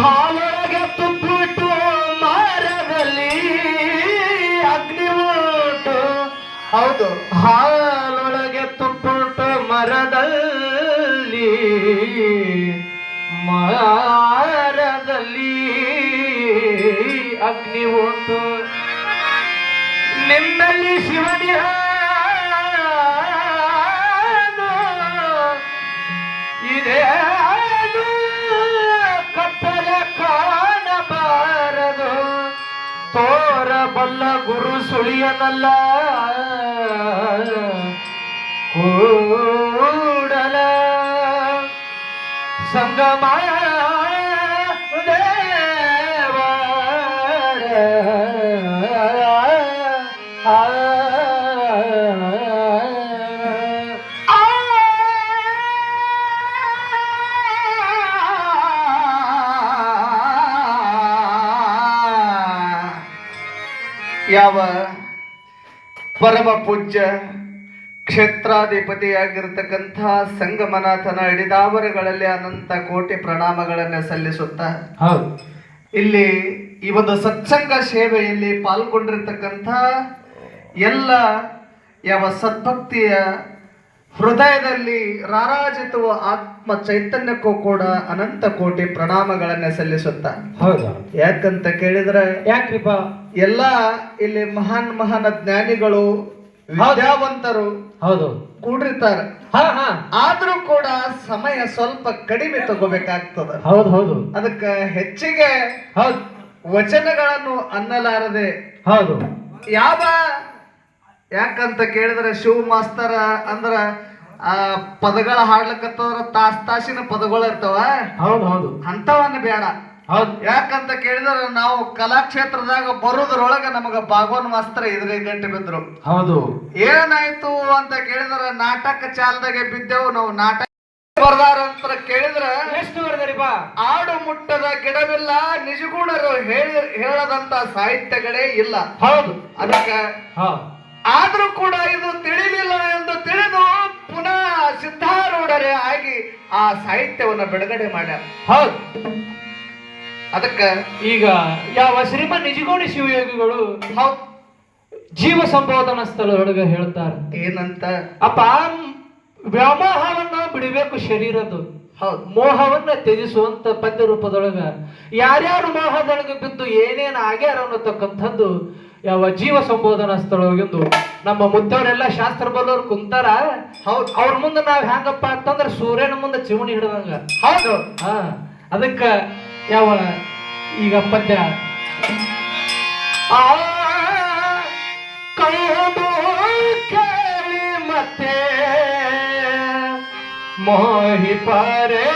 ಹಾಲೊಳಗೆ ತುಪ್ಪಿಟ್ಟು ಮರದಲ್ಲಿ ಅಗ್ನಿ ಉಂಟು. ಹೌದು, ಹಾಲೊಳಗೆ ತುಪ್ಪುಂಟು ಮರದಲ್ಲಿ ಅಗ್ನಿ ಉಂಟು. ನಿನ್ನಲ್ಲಿ ಶಿವನಿಯ ಇದೇನು ಕತ್ತಲೆ ಕಾಣಬಾರದು, ತೋರಬಲ್ಲ ಗುರು ಸುಳಿಯನಲ್ಲ ಕೂಡಲ ಸಂಗಮ ಯಾವ ಪರಮ ಪೂಜ್ಯ ಕ್ಷೇತ್ರಾಧಿಪತಿಯಾಗಿರ್ತಕ್ಕಂಥ ಸಂಗಮನಾಥನ ಹಿಡಿದಾವರಗಳಲ್ಲಿ ಅನಂತ ಕೋಟಿ ಪ್ರಣಾಮಗಳನ್ನು ಸಲ್ಲಿಸುತ್ತ ಇಲ್ಲಿ ಈ ಒಂದು ಸತ್ಸಂಗ ಸೇವೆಯಲ್ಲಿ ಪಾಲ್ಗೊಂಡಿರ್ತಕ್ಕಂಥ ಎಲ್ಲ ಯಾವ ಸದ್ಭಕ್ತಿಯ ಹೃದಯದಲ್ಲಿ ರಾರಾಜಿಸುವ ಆತ್ಮ ಚೈತನ್ಯಕ್ಕೂ ಕೂಡ ಅನಂತ ಕೋಟಿ ಪ್ರಣಾಮಗಳನ್ನ ಸಲ್ಲಿಸುತ್ತ. ಹೌದಾ? ಯಾಕಂತ ಕೇಳಿದ್ರೆ, ಯಾಕ್ರಿಪ್ಪ, ಎಲ್ಲ ಇಲ್ಲಿ ಮಹಾನ್ ಜ್ಞಾನಿಗಳು ವಿದ್ಯಾವಂತರು ಹೌದು ಕೂಡಿರ್ತಾರೆ. ಆದ್ರೂ ಕೂಡ ಸಮಯ ಸ್ವಲ್ಪ ಕಡಿಮೆ ತಗೋಬೇಕಾಗ್ತದ. ಹೌದು ಅದಕ್ಕೆ ಹೆಚ್ಚಿಗೆ ವಚನಗಳನ್ನು ಅನ್ನಲಾರದೆ ಹೌದು ಯಾಕಂತ ಕೇಳಿದ್ರೆ ಶಿವ ಮಾಸ್ತರ ಅಂದ್ರ ಆ ಪದಗಳ ಹಾಡ್ಲಕತ್ತಂದ್ರ ತಾಸಿನ ಪದಗಳು ಇರ್ತಾವ. ಹೌದು ಅಂತವನ್ನ ಬೇಡ. ಹೌದು, ಯಾಕಂತ ಕೇಳಿದ್ರೆ ನಾವು ಕಲಾಕ್ಷೇತ್ರದಾಗ ಬರೋದ್ರೊಳಗ ನಮಗ ಭಾಗವನ್ ಮಾಸ್ತರ ಇದ್ರೆ ಗಂಟೆ ಬಿದ್ರು. ಹೌದು, ಏನಾಯ್ತು ಅಂತ ಕೇಳಿದ್ರ ನಾಟಕ ಚಾಲದಾಗೆ ಬಿದ್ದೆವು ನಾವು. ನಾಟಕ ಬರ್ದಾರಂತ ಕೇಳಿದ್ರ ಎಷ್ಟು ಬರ್ದಾರಿಪ್ಪ? ಆಡು ಮುಟ್ಟದ ಗಿಡವಿಲ್ಲ, ನಿಜಗುಣರು ಹೇಳದಂತ ಸಾಹಿತ್ಯಗಳೇ ಇಲ್ಲ. ಹೌದು, ಅದಕ್ಕ ಆದ್ರೂ ಕೂಡ ಇದು ತಿಳಿಲಿಲ್ಲ ಎಂದು ತಿಳಿದು ಪುನಃ ಸಿದ್ಧಾರೂಢರೇ ಆಗಿ ಆ ಸಾಹಿತ್ಯವನ್ನ ಬಿಡುಗಡೆ ಮಾಡ್ಯಾರ. ಹೌದು, ಅದಕ್ಕ ಈಗ ಯಾವ ಶ್ರೀಮನ್ ನಿಜಗೋಣಿ ಶಿವಯೋಗಿಗಳು ಹೌದು ಜೀವ ಸಂಬೋಧನಾ ಸ್ಥಳದೊಳಗೆ ಹೇಳ್ತಾರೆ ಏನಂತ, ಅಪ್ಪ ವ್ಯಾಮೋಹವನ್ನ ಬಿಡಬೇಕು ಶರೀರದ್ದು. ಹೌದು, ಮೋಹವನ್ನ ತ್ಯಜಿಸುವಂತ ಪದ್ಯ ರೂಪದೊಳಗ ಯಾರ್ಯಾರು ಮೋಹದೊಳಗೆ ಬಿದ್ದು ಏನೇನು ಆಗ್ಯಾರ ಅನ್ನತಕ್ಕಂಥದ್ದು ಯಾವ ಜೀವ ಸಂಬೋಧನಾ ಸ್ಥಳವಾಗಿಂದು ನಮ್ಮ ಮುದ್ದವರೆಲ್ಲ ಶಾಸ್ತ್ರ ಬಲ್ಲೋರು ಕುಂತಾರ. ಹೌದು, ಅವ್ರ ಮುಂದೆ ನಾವ್ ಹೆಂಗಪ್ಪ ಅಂತಂದ್ರೆ ಸೂರ್ಯನ ಮುಂದೆ ಚಿಮಣಿ ಹಿಡ್ದಂಗ. ಹೌದು, ಅದಕ್ಕ ಯಾವ ಈಗ ಪದ್ಯ ಕೇಳಿ ಮತ್ತೆ ಮೋಹಿ ಪಾರೆ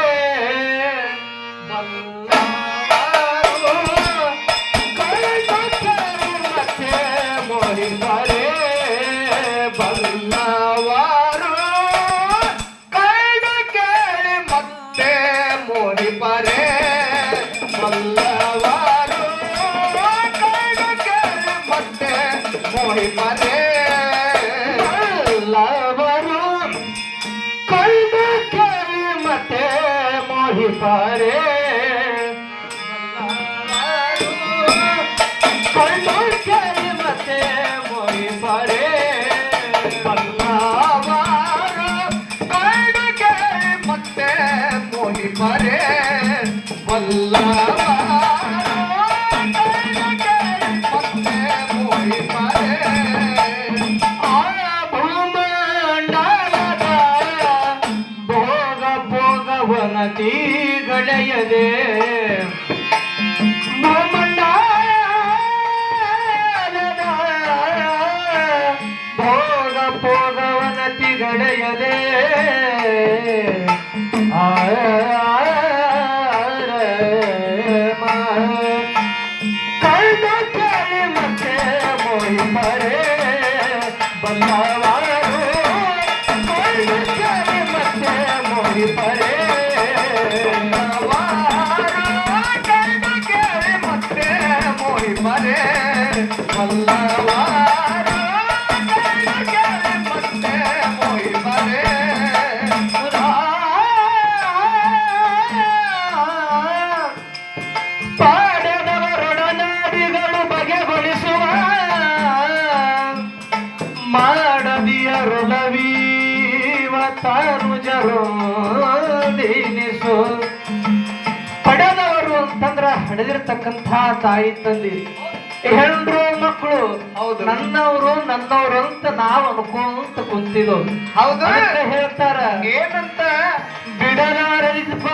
ಪಾರೆ ಮತ್ತೆ ಮೋಹಿ ಪಾರೆ ಮತ್ತೆ ಮೋಹಿ ಪಾರೆ ಗಳೆಯದೆ ಭೋಗ ಭೋಗವನತಿ ಗಳೆಯದೆ ಕೈದ ಕೇಳಿ ಮತ್ತೆ ಮೋಹಿ ಪರೆ ಬಲ್ಲವಾರು ಮತ್ತೆ ಮೋಹಿ ಪರೆ ಮರೆ ಮಲ್ಲವಾರ ಮತ್ತೆ ಜೀವ ತನುಜರು ದೀನಿಸು. ಪಡೆದವರು ಅಂತಂದ್ರ ಹಡೆದಿರ್ತಕ್ಕಂಥ ತಾಯಿ ತಂದೆ ಹೆಣ್ರು ಮಕ್ಕಳು ಹೌದು. ನನ್ನವರು ನನ್ನವರು ಅಂತ ನಾವ್ ಅನ್ಕೊಂತ ಕುಂತಿದ್ವು. ಹೌದು. ಅದಕ್ಕೆ ಹೇಳ್ತಾರ ಏನಂತ? ಬಿಡಲಾರಿದಪ್ಪ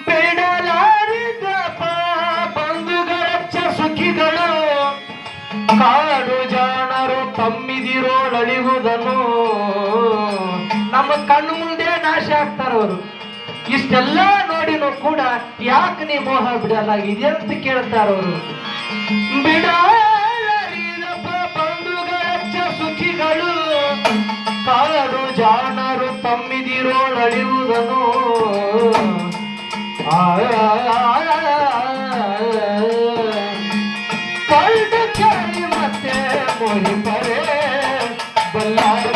ಬಿಡಲಾರಿದಪ್ಪ ಬಂಧುಗಳಚ್ಚ ಸುಖಿಗಳು ಕಾಡು ಜಾಣರು ತಮ್ಮಿದಿರೋಳಳಿಯುವುದನ್ನು. ನಮ್ಮ ಕಣ್ಣು ಮುಂದೆ ನಾಶ ಆಗ್ತಾರ ಅವರು. ಇಷ್ಟೆಲ್ಲ ನೋಡಿನೂ ಕೂಡ ಯಾಕೆ ನೀ ಮೋಹ ಬಿಡಲಾಗಿದೆ ಅಂತ ಕೇಳ್ತಾರ ಅವರು. ಬಿಡಲಾರಿದಪ್ಪ ಬಂಧುಗಳಚ್ಚ ಸುಖಿಗಳು ಕಾಡು ಜಾಣರು ತಮ್ಮಿದಿರೋಳಳಿಯುವುದನ್ನು. ಕಳ್ದು ಕೇಳಿ ಮತ್ತೆ ಮೋಹಿಪರೆ ಬಲ್ಲಾರ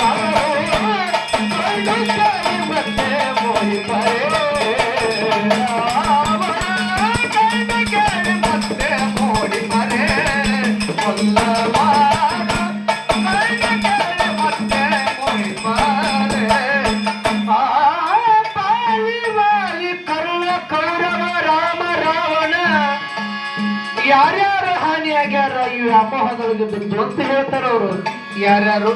ಕಳ್ದು ಕೇಳಿ ಮತ್ತೆ ಮೋಹಿಪರೆ ಕಳ್ದು ಕೇಳಿ ಮತ್ತೆ ಮೋಹಿಪರೆ ಬಲ್ಲವಾರ ಕಳ್ದು ಕೇಳಿ ಮತ್ತೆ ಮೋಹಿಪರೆ. ಬಾಲಿ ಕರುಣ ಕೌರವ ರಾಮ ರಾವಣ ಯಾರ್ಯಾರು ಹಾನಿಯಾಗ್ಯಾರ ಈ ವ್ಯಾಮೋಹದೊಳಗೆ ಬಿದ್ದು ಅಂತ ಹೇಳ್ತಾರ ಅವರು. ಯಾರ್ಯಾರು?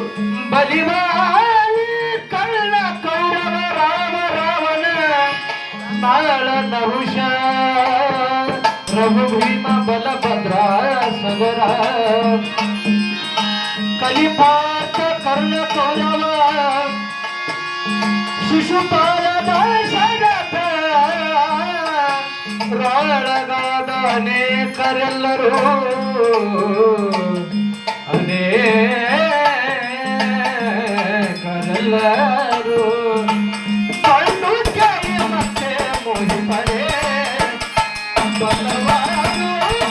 ಬಲಿವಾಲಿ ಕಳ್ಳ ಕೌರವ ರಾಮ ರಾವಣ ನಾಳ ನಹುಷ ರಘು ಭೀಮ ಬಲಭದ್ರ ಸಗರ ಕಲಿಪಾತ ಕರ್ಣ ಕೌರವ ಶಿಶುಪಾಲದ ಶರಥ ರಾಳಗಾದ ಅನೇಕರೆಲ್ಲರೂ ಅನೇಕರೆಲ್ಲರೂ ಕಣ್ಣು ಕೇಳಿ ಮತ್ತೆ ಮೋಹಿಪರೆ ಬಲವಾರು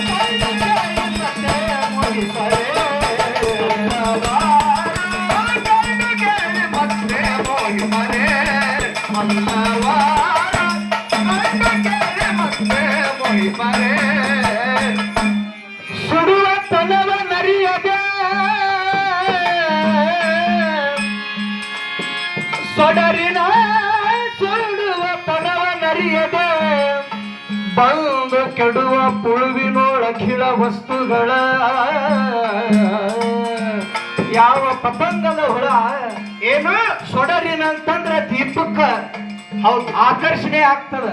ಕಣ್ಣು ಕೇಳಿ ಮತ್ತೆ ಮೋಹಿಪರೆ ಕಳ್ದು ಕೇಳಿ ಮತ್ತೆ ಮೋಹಿಪರೆ ಬಲ್ಲವಾರ ಕಳ್ದು ಕೇಳಿ ಮತ್ತೆ ಮೋಹಿಪರೆ. ಸುಡುವ ತನವ ನರಿಯದೆ ಸೊಡರಿನ ಸುಡುವ ತನವ ನರಿಯದೆ ಬಂದು ಕೆಡುವ ಪುಳುವಿನೊಳಗಿಳ ವಸ್ತುಗಳ. ಯಾವ ಪತಂಗದ ಹುಳ ಏನು? ಸೊಡರಿನ ಅಂತಂದ್ರ ದೀಪಕ್ಕ ಹೌದು. ಆಕರ್ಷಣೆ ಆಗ್ತದ.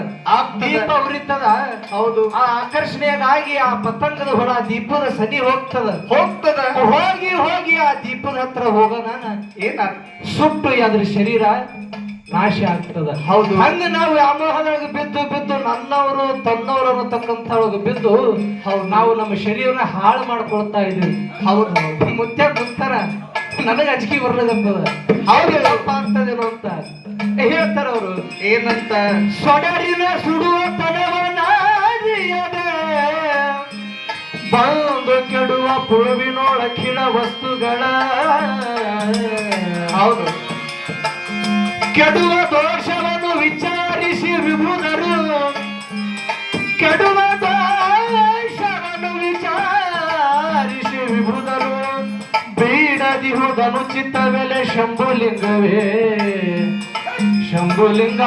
ದೀಪ ಉರಿತದ. ಹೌದು. ಆ ಆಕರ್ಷಣೆಗಾಗಿ ಆ ಪತಂಗದ ಹುಳ ದೀಪದ ಸನಿ ಹೋಗ್ತದ. ಹೋಗ್ತದ. ಹೋಗಿ ಹೋಗಿ ಆ ದೀಪದ ಹತ್ರ ಹೋಗೋಣ ಏನ ಸುಟ್ಟು ಅದ್ರ ಶರೀರ ನಾಶ ಆಗ್ತದ. ಹೌದು. ಹಂಗ ನಾವು ವ್ಯಾಮೋಹದೊಳಗೆ ಬಿದ್ದು ಬಿದ್ದು ನನ್ನವರು ತನ್ನವರು ಅನ್ನತಕ್ಕಂಥ ಒಳಗೆ ಬಿದ್ದು ನಾವು ನಮ್ಮ ಶರೀರನ ಹಾಳು ಮಾಡ್ಕೊಳ್ತಾ ಇದೀವಿ. ಹೌದು. ಮುತ್ಯ ಕುಂತಾರ ನನಗೆ ಅಜ್ಕಿ ಬರ್ಲದಂತದ. ಹೌದು ಹೇಳಪ್ಪ ಅಂತದೇನು ಅಂತ ಹೇಳ್ತಾರ ಅವರು. ಏನಂತ? ಸೊಡರಿನ ಸುಡುವ ತನವನಾದಿಯದೆ ಬಂದು ಕೆಡುವ ಪುಳುವಿನೊಳಗಿಳ ವಸ್ತುಗಳ. ಹೌದು. ಕೆಡುವ ದೋಷವನ್ನು ವಿಚಾರಿಸಿ ವಿಭುದರು ಕೆಡುವ ದೋಷವನ್ನು ವಿಚಾರಿಸಿ ವಿಭುದರು ಬೀಡದಿಹುದನು ಚಿತ್ತವೆಲೆ ಶಂಭುಲಿಂಗವೇ ಶಂಭುಲಿಂಗ